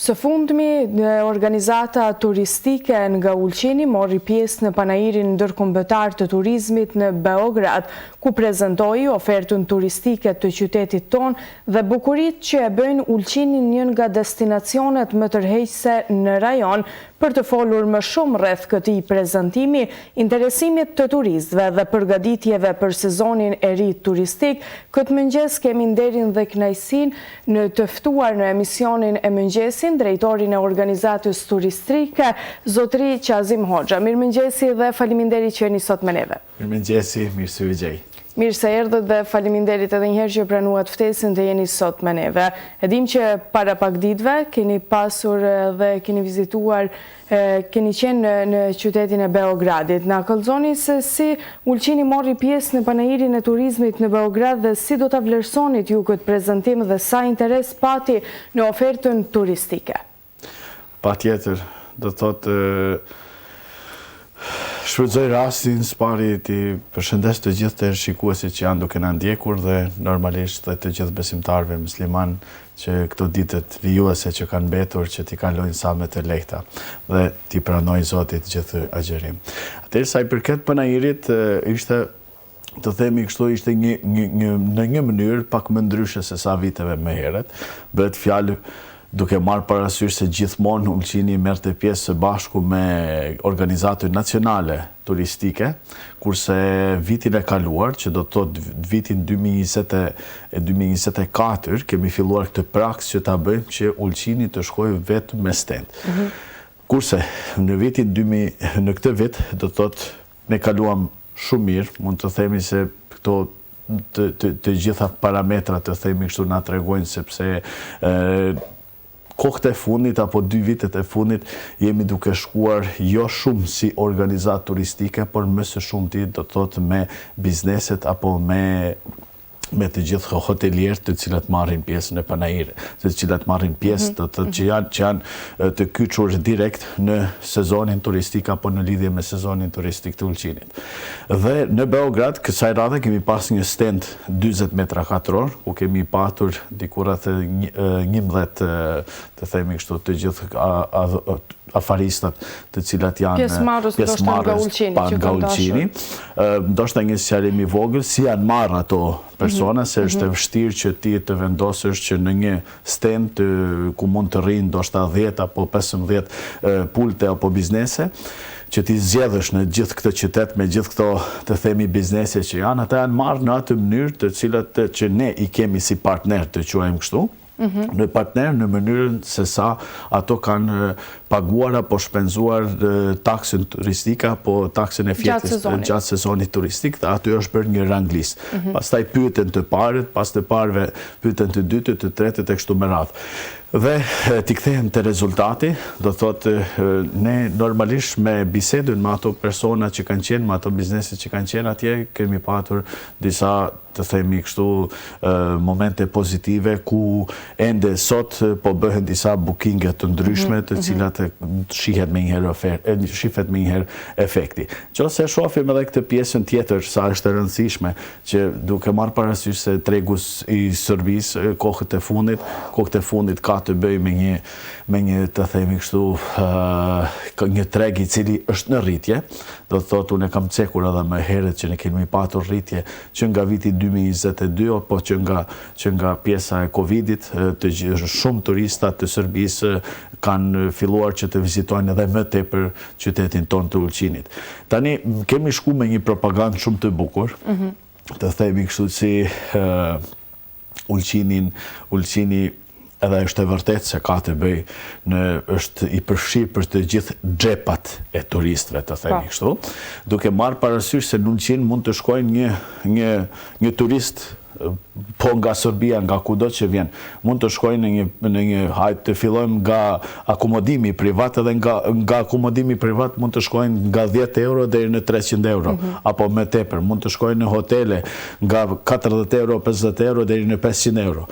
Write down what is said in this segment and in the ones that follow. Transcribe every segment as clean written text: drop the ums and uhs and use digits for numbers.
Së fundmi, organizata turistike nga Ulqini mori pjesë në panairin ndërkombëtar të turizmit në Beograd, ku prezentoi ofertën turistike të qytetit ton dhe bukuritë që e bëjnë Ulqinin një nga destinacionet më tërheqëse në rajon. Për të folur më shumë rreth këtij prezantimi, interesimit të turistëve dhe përgatitjeve për sezonin e ri turistik, këtë mëngjes kemi nderin dhe kënaqësinë në të ftuar në emisionin e mëngjesin drejtorin e organizatës turistike, zotëri Qazim Hoxha. Mirëmëngjesi dhe faleminderit që jeni sot me neve. Mirëmëngjesi, mirë se u gjej. Mirë se erdhët dhe faleminderit edhe njëherë që pranuat ftesën të jeni sot me neve. E dim që para pak ditëve keni pasur dhe keni vizituar, keni qenë në qytetin e Beogradit. Na kallëzoni se si Ulqini mori pjesë në panairin e turizmit në Beograd dhe si do ta vlerësonit ju këtë prezantim dhe sa interes pati në ofertën turistike? Patjetër, do thotë shfrytëzoj rastin së pari të përshëndes të gjithë të shikuesit që janë duke na ndjekur dhe normalisht dhe të gjithë besimtarëve musliman që këto ditët vijuese që kanë mbetur që t'i kalojnë sa më të lehta dhe t'i pranojnë Zotit gjithë agjerim. Atëherë sa i përket panairit ishte të themi kështu ishte në një mënyrë pak më ndryshe se sa viteve më herët. Bëhet fjalë duke marrë parasysh se gjithmonë Ulqini merrte pjesë së bashku me organizatën nacionale turistike, kurse vitin e kaluar, që do të thotë vitin 2024, kemi filluar këtë praks që ta bëjmë që Ulqini të shkojë vetëm me stand. Kurse në këtë vit do të thotë ne kaluam shumë mirë, mund të themi se këto të gjitha parametrat të themi kështu na tregojnë sepse kohët e fundit apo 2 vitet e fundit jemi duke shkuar jo shumë si organizatë turistike, por më së shumti do të thotë me bizneset apo me të gjithë hotelierët të cilat marrin pjesë në panaire, të cilat marrin pjesë që janë të kyçur direkt në sezonin turistik apo në lidhje me sezonin turistik të Ulqinit. Dhe në Beograd kësaj radhe kemi pas një stand 40 metra katror, ku kemi patur diku rreth 11 të themi kështu të gjithë afaristat të cilat janë pjesëmarrës nga Ulqini. Ndoshta një sqarim i vogël si janë marrë ato persona, se është e vështirë që ti të vendosësh që në një stand ku mund të rrinë ndoshta 10 apo 15 pulte apo biznese, që ti zgjedhësh në gjithë këtë qytet me gjithë këto të themi biznese që janë, ata janë marrë në atë mënyrë të cilat që ne i kemi si partner të quajmë kështu. Në partner në mënyrën se sa ato kanë paguar apo shpenzuar taksën turistike apo taksën e fjetës gjatë sezonit turistik, dhe aty është bërë një rang listë. Pastaj pyeten të parët, pas të parëve pyeten të dytët, të tretët e kështu me radhë. Dhe t'i kthehen te rezultati, do thotë ne normalisht me bisedën me ato persona që kanë qenë, me ato biznese që kanë qenë atje, kemi patur disa të themi kështu momente pozitive ku ende sot po bëhen disa bookinge të ndryshme të cilat shihet me njëherë efekti. Nëse shohim edhe këtë pjesën tjetër sa është e rëndësishme që duke marrë parasysh se tregu i Serbisë kohët e fundit ka të bëjë me një të themi kështu një treg i cili është në rritje, do të thotë unë kam cekur edhe më herët që ne kemi patur rritje që nga viti 2022 apo që nga pjesa e Covidit, shumë turista të Serbisë kanë filluar që të vizitojnë edhe më tepër qytetin tonë të Ulqinit. Tani kemi shku me një propagandë shumë të bukur, të themi kështu si Ulqini edhe është e vërtet se ka të bëj është i përfshirë për të gjithë xhepat e turistëve, të themi kështu, duke marrë parasysh se në Ulqin mund të shkojnë një turist po nga Serbia, nga kudo që vjen, mund të shkojnë në një hajt të fillojmë nga akomodimi privat, edhe nga akomodimi privat mund të shkojnë nga 10 euro deri në 300 euro, apo më tepër, mund të shkojnë në hotele nga 40 euro, 50 euro deri në 500 euro.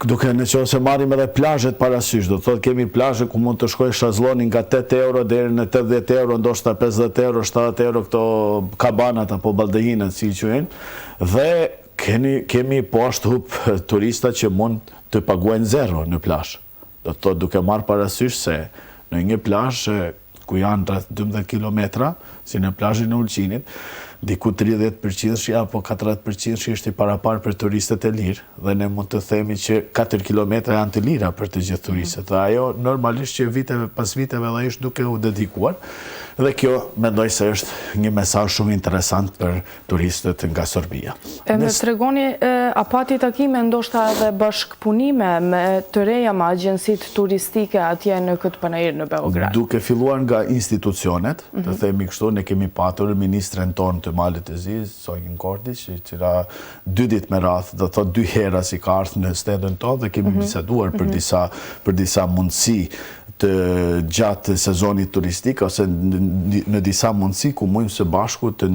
Duke në që ose marim edhe plazhet parasysh, do të thotë kemi plazhe ku mund të shkoj shazlloni nga 8 euro deri në 80 euro, ndoshta 50 euro, 70 euro këto kabanat apo baldehinat si i quajnë, dhe kemi po ashtu turista që mund të paguajnë zero në plazh. Do të thotë duke marrë parasysh se në një plazh ku janë rreth 12 kilometra, si në plazhin e Ulqinit, diku 30% apo 40% është i parapar për turistët e lirë, dhe ne mund të themi që 4 kilometra janë të lira për të gjithë turistët. Dhe ajo normalisht që pas viteve dhe ishtë duke u dedikuar, dhe kjo mendoj se është një mesazh shumë interesant për turistët nga Sorbia. Më tregoni, a pati takime ndoshta edhe bashkëpunime me të reja me agjensitë turistike atje në këtë panajir në Beograd? Duke filluar nga institucionet, të themi kështu, ne kemi patur ministren tonë të Malit e Zi, Sojin Kordić, që 2 ditë me radhë, do thot 2 hera si ka ardhur në stedën tonë, dhe kemi biseduar për disa mundësi të gjatë sezonit turistik, ose në disa mundësi ku mujmë së bashku të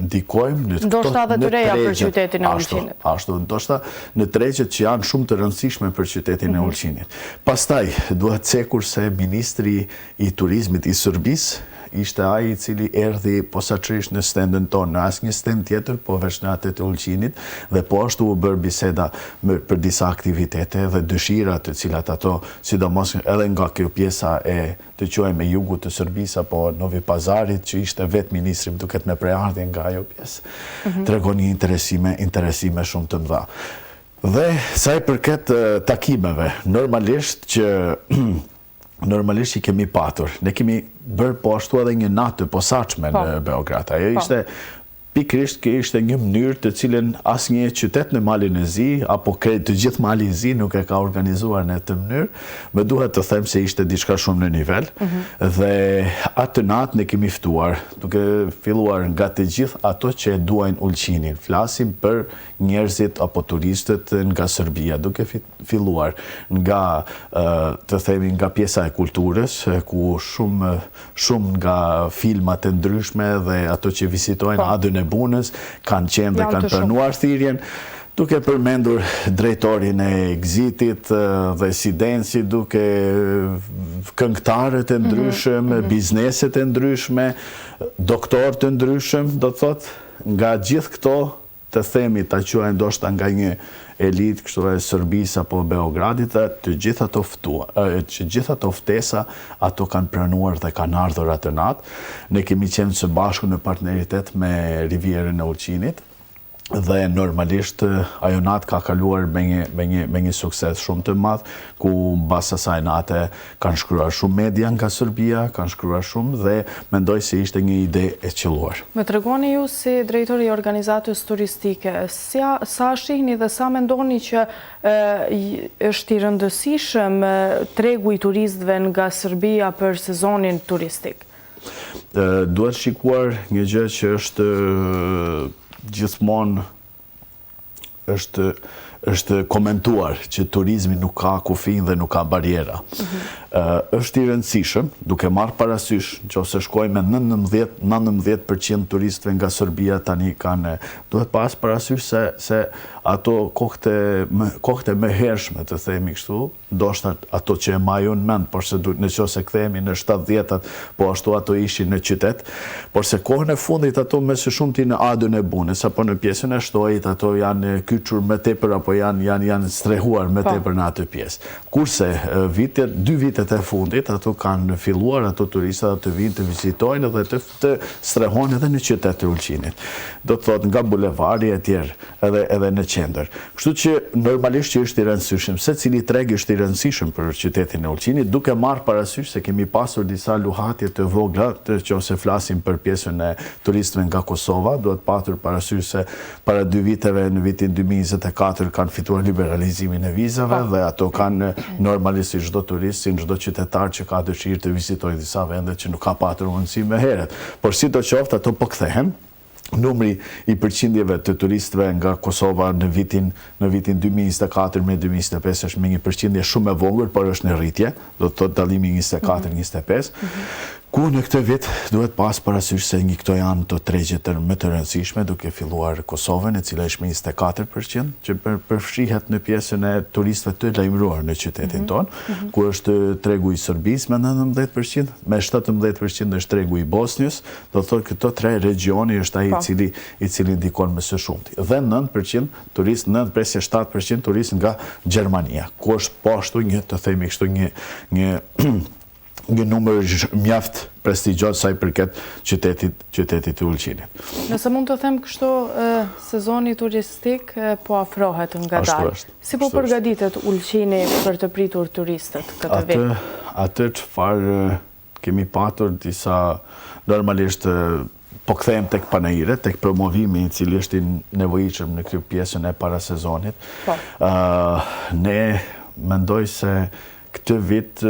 ndikojmë në ndoshta edhe të reja për qytetin e Ulqinit. Ashtu, ndoshta në tregjet që janë shumë të rëndësishme për qytetin e Ulqinit. Pastaj, duhet cekur se Ministri i Turizmit i Serbisë ishte ai i cili erdhi posaçërisht në stendën tonë, në asnjë stend tjetër, po veç në atë të Ulqinit, dhe po ashtu u bërë biseda për disa aktivitete dhe dëshira të cilat ato, sidomos edhe nga kjo pjesa e të quajmë jugut të Serbisë apo Novi Pazarit, që ishte vetë ministri duket me preardhje nga ajo pjesë, tregon një interesime shumë të mëdha. Dhe sa i përket takimeve, normalisht që kemi patur. Ne kemi bërë po ashtu edhe një natë të posaçme në Beograd. Ajo ishte pikrisht që ishte një mënyrë të cilën asnjë qytet në Malin e Zi, apo të gjithë Mali i Zi nuk e ka organizuar në këtë mënyrë, më duhet të them se ishte diçka shumë në nivel, dhe atë natë ne kemi ftuar, duke filluar nga të gjithë ato që e duajnë Ulqinin. Flasim për njerëzit apo turistët nga Serbia, duke filluar nga, të themi, nga pjesa e kulturës, ku shumë nga filmat e ndryshme dhe ato që vizitojnë Adën e Bunës kanë qenë dhe kanë pranuar thirrjen, duke përmendur drejtorin e Exitit dhe Sidensi, duke këngëtarët e ndryshëm, bizneset e ndryshme, doktorët e ndryshëm, do të thotë, nga gjithë këto, të themi, ta quajmë ndoshta nga një elitë kështu e Serbisë apo Beogradit, të gjitha ato ftesa ato kanë pranuar dhe kanë ardhur atë natë. Ne kemi qenë së bashku në partneritet me Rivierën e Ulqinit, dhe normalisht ajo natë ka kaluar me një sukses shumë të madh, ku mbas asaj nate kanë shkruar shumë media nga Serbia, kanë shkruar shumë, dhe mendoj se ishte një ide e qelluar. Më tregoni ju si drejtori i organizatës turistike, sa shihni dhe sa mendoni që është i rëndësishëm tregu i turistëve nga Serbia për sezonin turistik? Duhet shikuar një gjë që është gjithmonë është komentuar, që turizmi nuk ka kufij dhe nuk ka bariera. Është i rëndësishëm, duke marrë parasysh, nëse shkojmë me 19% turistëve nga Serbia tani kanë, duhet pas parasysh se ato kohët e mëhershme, të themi kështu, ndoshta ato që e majun mend, por se nëse kthehemi në 70-tat, po ashtu ato ishin në qytet, por se kohën e fundit ato me së shumti në Adën e Bunës apo në pjesën e Shtojit, ato janë kyçur më tepër apo janë strehuar më tepër në atë pjesë. Kurse 2 vitet e fundit ato kanë filluar ato turistat të vinë të vizitojnë dhe të strehojnë edhe në qytetin e Ulqinit. Do të thotë nga bulevardi e tjerë, edhe në qendër. Kështu që normalisht që është i rëndësishëm, secili treg është i rëndësishëm për qytetin e Ulqinit, duke marrë parasysh se kemi pasur disa luhatje të vogla, nëse flasim për pjesën e turistëve nga Kosova, duhet patur parasysh se para 2 viteve, në vitin 2024, kanë fituar liberalizimin e vizave, dhe ato kanë normalisht si çdo turist, si çdo qytetar që ka dëshirë të vizitojë disa vende që nuk ka patur mundësi më herët. Por sidoqoftë ato po kthehen. Numri i përqindjeve të turistëve nga Kosova në vitin 2024 me 2025 është me një përqindje shumë e vogël, por është në rritje, do të thotë dallimi 24-25. Ku në këtë vit duhet pas parasysh se një këto janë të tregjet më të rëndësishme, duke filluar Kosovën, e cila është me 24%, që përfshihet në pjesën e turistëve të lajmëruar në qytetin tonë, ku është tregu i Serbisë me 19%, me 17% është tregu i Bosnjës, do të thotë këto tre regioni është ai i cili ndikon më së shumti. Dhe 9% turistë, 9.7% turistë nga Gjermania, ku është po ashtu një, të themi kështu, një numër mjaft prestigjos sa i përket qytetit të Ulqinit. Nëse mund të them kështu, sezoni turistik po afrohet nga dalë. Si po përgatitet Ulqini për të pritur turistët këtë vit? Atë çfarë kemi patur disa, normalisht po kthejmë tek panairet, tek promovimi i cili është i nevojshëm në këtë pjesën e para sezonit. Ne mendoj se këtë vit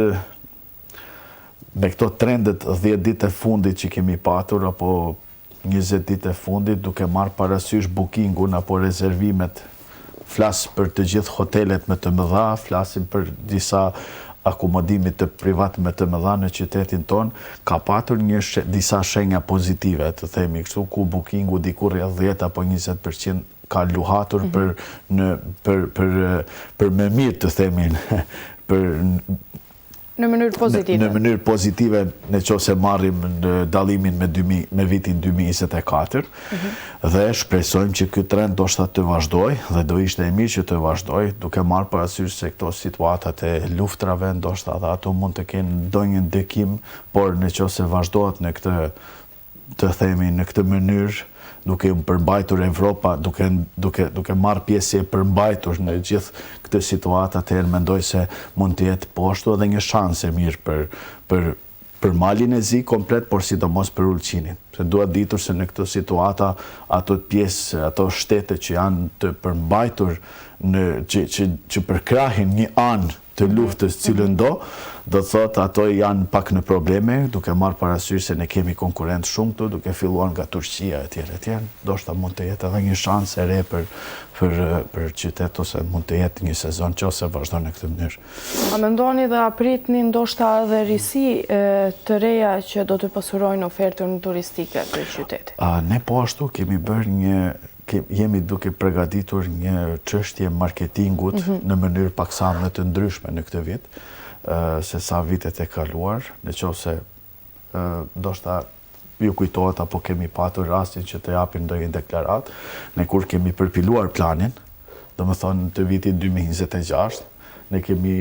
me këto trendet 10 ditë e fundit që kemi patur, apo 20 ditë e fundit, duke marrë parasysh bookingun apo rezervimet, flas për të gjithë hotelet më të mëdha, flasim për disa akomodimit të privat më të mëdha në qytetin ton, ka patur disa shenja pozitive, të themi kështu, ku bookingu diku rreth 10 apo 20% ka luhatur për më mirë, të themin, në mënyrë pozitive. Në mënyrë pozitive, në qoftë se marrim në dallimin me vitin 2024, dhe shpresojmë që ky trend do shta të vazhdoj, dhe do ishte e mirë që të vazhdoj, duke marrë parasysh se këto situatat e luftrave, ndoshta dhe ato mund të kenë ndonjë ndikim, por në qoftë se vazhdohet në këtë, të themi, në këtë mënyrë, duke përmbajtur Evropa, duke marrë pjesë e përmbajtur në gjithë këtë situatë, atëherë mendoj se mund të jetë po ashtu edhe një shans e mirë për Malin e Zi komplet, por sidomos për Ulqinin. Se duhet ditur se në këtë situata ato pjesë, ato shtete që janë të përmbajtur, që përkrahin një anë të luftës cilën do të thotë ato janë pak në probleme, duke marrë parasysh se ne kemi konkurrent shumë këtu, duke filluar nga Turqia etj. Ndoshta mund të jetë edhe një shans e re për qytet, ose mund të jetë një sezon që ose vazhdon në këtë mënyrë. A mendoni dhe apritni ndoshta edhe risi të reja që do të pasurojnë ofertën turistike për qytetit? Ne po ashtu kemi bërë jemi duke përgatitur një çështje marketingut në mënyrë paksa më të ndryshme në këtë vit, se sa vitet e kaluar, në qoftë se ndoshta ju kujtohet apo kemi patur rastin që të japim ndonjë deklarat, ne kur kemi përpiluar planin, domethënë të vitit 2026, ne kemi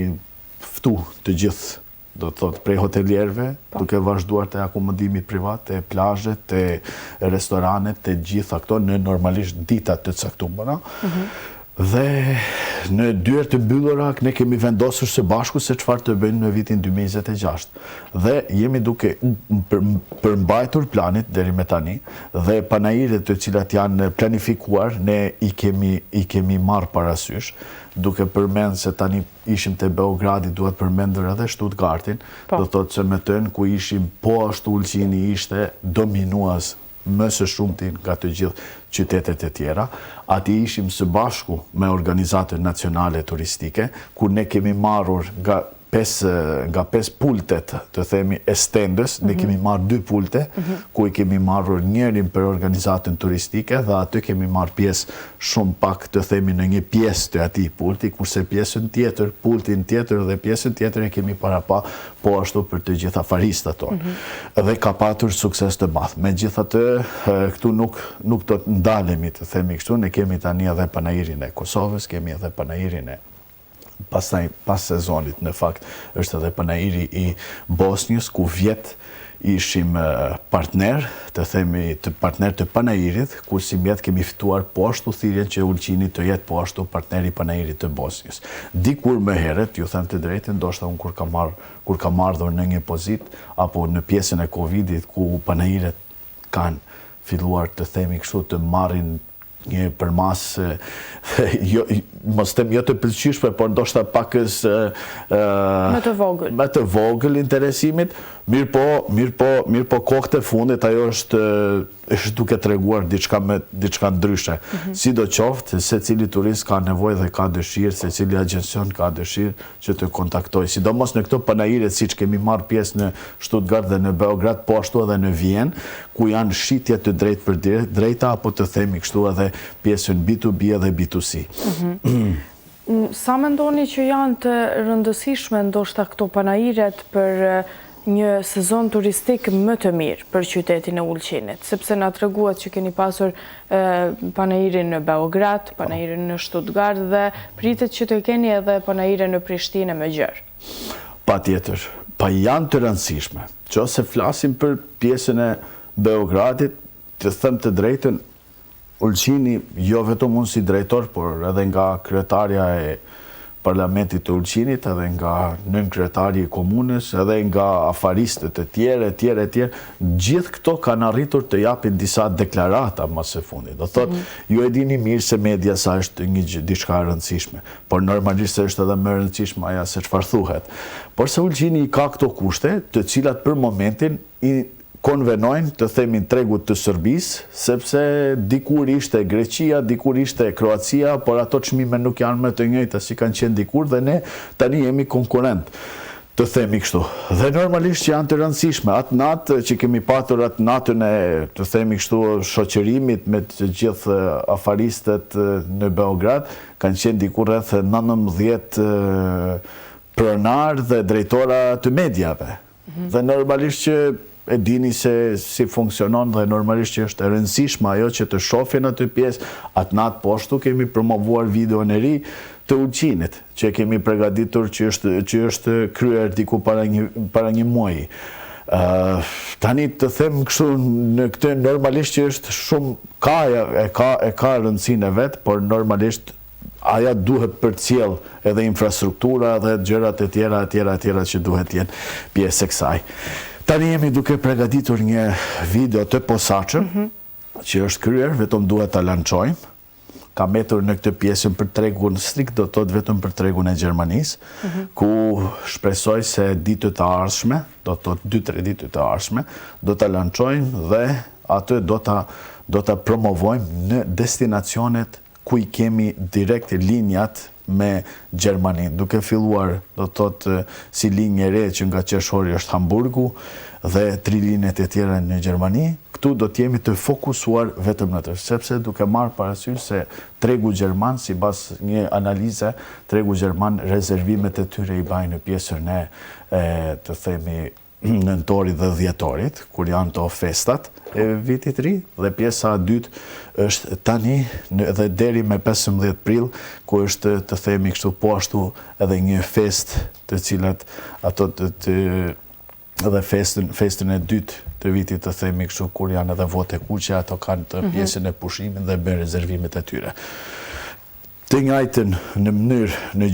ftu të gjithë, do të thotë, prej hotelierëve, duke vazhduar të akomodimit privat, të plazhet, të restoranet, të gjitha këto në normalisht ditat të caktuara. Dhe në dyert të mbyllura ne kemi vendosur së bashku se çfarë të bëjmë në vitin 2026. Dhe jemi duke përmbajtur planit deri me tani, dhe panairet të cilat janë planifikuar, ne i kemi marrë parasysh, duke përmend se tani ishim te Beogradi, duhet përmendur edhe Stuttgartin, do thotë se me tënë ku ishim po ashtu Ulqini ishte dominues më së shumti nga të gjithë qytetet e tjera, ati ishim së bashku me organizatën nacionale turistike, ku ne kemi marrur nga 5 pultet, të themi, e stendës, ne kemi marrë 2 pulte, ku i kemi marrur njërin për organizatën turistike, dhe aty kemi marrë pjesë shumë pak, të themi, në një pjesë të atij pulti, kurse pjesën tjetër, pultin tjetër dhe pjesën tjetër e kemi parapa po ashtu për të gjitha faristat tonë. Dhe ka patur sukses të madh. Megjithatë, këtu nuk do të ndalemi, të themi kështu, ne kemi tani edhe panairin e Kosovës, kemi edhe panairin e pas sezonit, në fakt, është edhe panairi i Bosnjës, ku vjet ishim partner, të themi partner të panairit, ku si mjet kemi fituar po ashtu thirrjen që Ulqini të jetë po ashtu partner i panairit të Bosnjës. Dikur më herët, ju them të drejtën, ndoshta unë kur kam ardhur në një pozitë, apo në pjesën e Covidit, ku panairet kanë filluar, të themi kështu, të marrin një përmas, mos them jo të pëlqyeshme, por ndoshta pakës me të vogël interesimit, mirë po kohët e fundit ajo është duke treguar diçka ndryshe. Sidoqoftë, secili turist ka nevojë dhe ka dëshirë, secili agjencion ka dëshirë që të kontaktojë. Sidomos në këto panaire, siç kemi marrë pjesë në Stuttgart dhe në Beograd, po ashtu edhe në Vjenë, ku janë shitje të drejtë për drejta, apo të themi kështu edhe pjesën B2B dhe B2C. Sa mendoni që janë të rëndësishme ndoshta këto panairet për një sezon turistik më të mirë për qytetin e Ulqinit, sepse na treguat që keni pasur panairin në Beograd, panairin në Stuttgart dhe pritet që të keni edhe panairin në Prishtinë më gjerë. Patjetër, pa janë të rëndësishme. Qose flasim për pjesën e Beogradit, të them të drejtën, Ulqini, jo vetëm unë si drejtor, por edhe nga kryetarja e Parlamentit të Ulqinit, edhe nga nënkryetari i komunës, edhe nga afaristët e tjerë, gjithë këto kanë arritur të japin disa deklarata më së fundit. Do thotë, ju e dini mirë se media sa është një diçka e rëndësishme, por normalisht është edhe më rëndësishme aja se çfarë thuhet. Por se Ulqini ka këto kushte, të cilat për momentin i konvenojnë të themin tregut të Serbisë, sepse dikur ishte Greqia, dikur ishte Kroacia, por ato çmime nuk janë më të njëjta si kanë qenë dikur dhe ne tani jemi konkurrent, të themi kështu. Dhe normalisht që janë të rëndësishme. Atë natë që kemi patur atë natën e, të themi kështu, shoqërimit me të gjithë afaristët në Beograd, kanë qenë dikur rreth 19 pronar dhe drejtora të mediave. Dhe normalisht që e dini se si funksionon dhe normalisht që është e rëndësishme ajo që të shohin aty pjesë. Atë natë po ashtu kemi promovuar videon e ri të Ulqinit, që kemi përgatitur që është kryer diku para një muaji. Tani të them kështu në këtë normalisht që është shumë ka rëndësinë e vet, por normalisht aja duhet përcjell edhe infrastruktura dhe gjërat e tjera që duhet jenë pjesë e kësaj. Tani jemi duke përgatitur një video të posaçëm, që është kryer, vetëm duhet ta lançojmë. Ka metur në këtë pjesën për tregun strikt, do të thotë vetëm për tregun e Gjermanisë, ku shpresoj se ditët e ardhshme, do të thotë 2-3 ditët e ardhshme, do ta lançojmë dhe atë do ta promovojmë në destinacionet ku i kemi direkt linjat me Gjermani, duke filluar, do të thotë, si linjë e re që nga qershori është Hamburgu dhe 3 linjet e tjera në Gjermani. Këtu do të jemi të fokusuar vetëm në të, sepse duke marrë parasysh se tregu gjerman, sipas një analize, tregu gjerman rezervimet e tyre i bajnë në pjesën e të themi nëntorit dhe dhjetorit, kur janë të festat e vitit ri, dhe pjesa e dytë është tani dhe deri me 15 prill, ku është të themi kështu po ashtu edhe një fest të cilat ato edhe festën e dytë të vitit të themi kështu, kur janë edhe vote kuqe, ato kanë të pjesën e pushimit dhe bën rezervimet e tyre. Të njëjtën në mënyrë në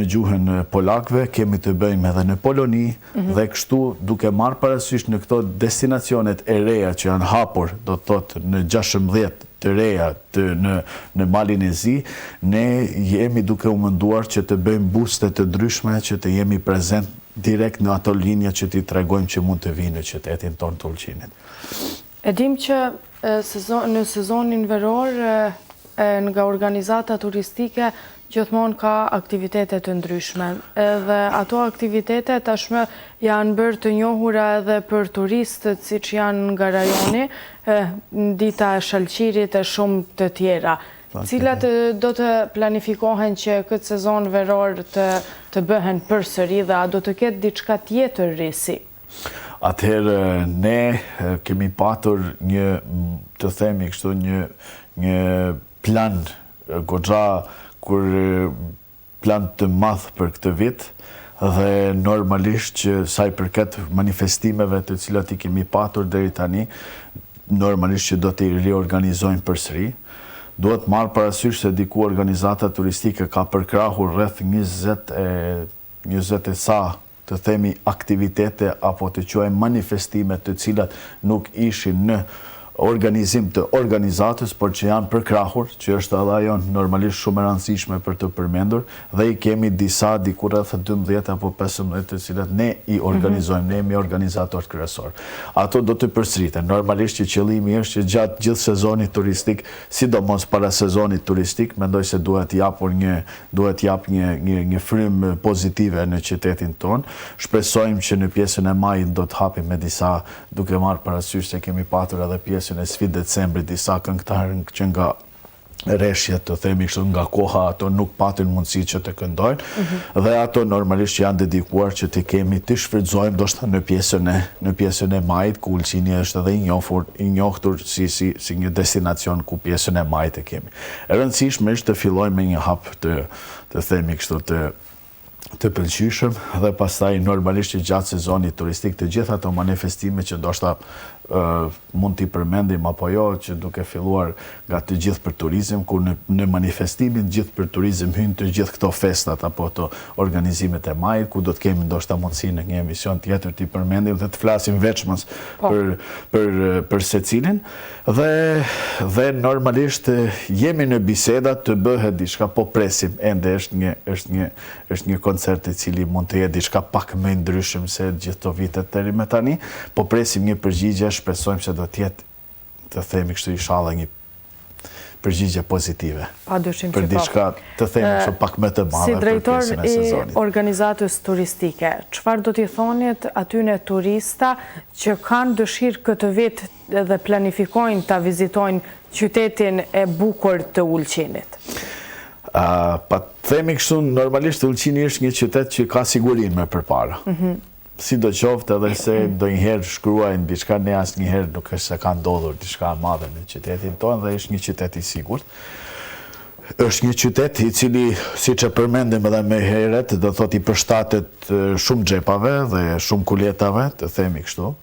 gjuhën polakëve kemi të bëjmë edhe në Poloni dhe kështu duke marrë parasysh në këto destinacionet e reja që janë hapur, do të thotë në 16 të reja në Malin e Zi, ne jemi duke u menduar që të bëjmë buste të ndryshme që të jemi prezent direkt në ato linja që t'i tregojmë që mund të vinë në qytetin tonë të Ulqinit. E dim që në sezonin veror nga organizata turistike gjithmonë ka aktivitete të ndryshme. Edhe ato aktivitete tashmë janë bërë të njohura edhe për turistët siç janë nga rajoni, dita e Shalqirit e shumë të tjera. Cilat do të planifikohen që këtë sezon veror të bëhen përsëri dhe a do të ketë diçka tjetër risi? Atëherë ne kemi patur një, të themi kështu, një plan goxha kur plan të madh për këtë vit dhe normalisht që sa i përket manifestimeve të cilat i kemi patur deri tani, normalisht që do t'i riorganizojmë përsëri. Duhet marrë parasysh se diku organizata turistike ka përkrahur rreth 20 e sa të themi aktivitete apo të quajmë manifestime të cilat nuk ishin në organizim të organizatës, por që janë përkrahur, që është edhe ajo normalisht shumë e rëndësishme për të përmendur, dhe i kemi disa diku rreth 12 apo 15 të cilat ne i organizojmë, ne jemi organizator kryesor. Ato do të përsëriten. Normalisht që qëllimi është që gjatë gjithë sezonit turistik, sidomos para sezonit turistik, mendoj se duhet jap një frym pozitive në qytetin tonë. Shpresojmë që në pjesën e majit do të hapim me disa, duke marrë parasysh se kemi patur edhe pjesën e sfidë decembrit, disa këngëtarë që nga reshjet, të themi kështu, nga koha, ato nuk patin mundësi që të këndojnë, dhe ato normalisht që janë dedikuar që të kemi të shfrytëzojmë ndoshta në pjesën e majit, ku Ulqini është edhe i njohur si një destinacion ku pjesën e majit e kemi. E rëndësishme është të fillojmë me një hap të themi kështu të pëlqyeshëm, dhe pastaj normalisht që gjatë sezonit turistik të gjitha ato manifestime që ndoshta mund t'i përmendim apo jo, që duke filluar nga të gjithë për turizm, ku në manifestimin gjithë për turizm hynë të gjithë këto festat apo të organizimet e majit, ku do të kemi ndoshta mundësi në një emision tjetër t'i përmendim dhe të flasim veçmës për secilin, dhe normalisht jemi në biseda të bëhet diçka, po presim, ende është një koncert i cili mund të jetë diçka pak më ndryshëm se gjithë të vitet deri më tani, po presim një përgjigje, shpresojmë se do t'jetë, të themi kështu inshallah, një përgjigje pozitive. Për diçka të themi kështu pak më të madhe për pjesën e sezonit. Si drejtor i organizatës turistike, çfarë do t'i thonit atyne turista që kanë dëshirë këtë vit dhe planifikojnë ta vizitojnë qytetin e bukur të Ulqinit? Pa themi kështu, normalisht Ulqini është një qytet që ka sigurinë më përpara. Si do qoftë edhe se do njëherë shkruajnë diçka, ne asë njëherë nuk është se ka ndodhur diçka madhe në qytetin tonë, dhe është një qytet i sigurt. Është një qytet i cili, si që përmendim edhe me heret, do thot i përshtatet shumë xhepave dhe shumë kuletave, të themi kështu.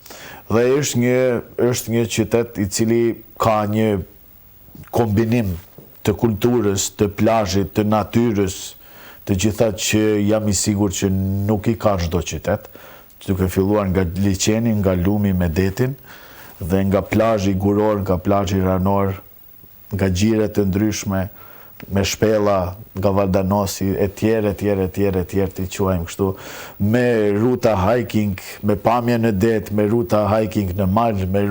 Dhe është një qytet i cili ka një kombinim të kulturës, të plazhit, të natyrës, të gjitha që jam i sigurt që nuk i ka çdo qytet, duke filluar nga liçeni, nga lumi me detin, dhe nga plazhi guror, nga plazhi ranor, nga gjire të ndryshme, me shpella, nga Valdanosi, etj, t'i quajmë kështu, me ruta hiking, me pamje në det, me ruta hiking në mal, me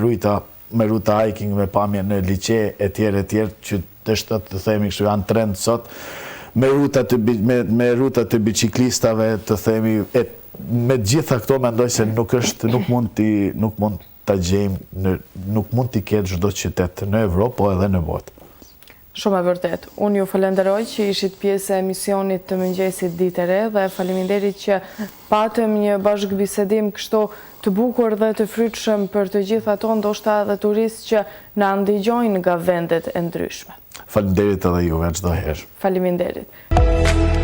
ruta hiking me pamje në liçe, etj, që të themi kështu janë trend sot, me ruta të biciklistave, të themi, me gjitha këto mendoj se nuk mund t'a gjejmë, nuk mund t'i ketë çdo qytet në Evropë, po edhe në botë. Shumë e vërtet. Unë ju falenderoj që ishit pjesë e emisionit të mëngjesit Ditë e Re, dhe faleminderit që patëm një bashkëbisedim kështu të bukur dhe të frytshëm për të gjithë ato ndoshta edhe turistë që na ndëgjojnë nga vendet e ndryshme. Faleminderit edhe juve çdo herë. Faleminderit.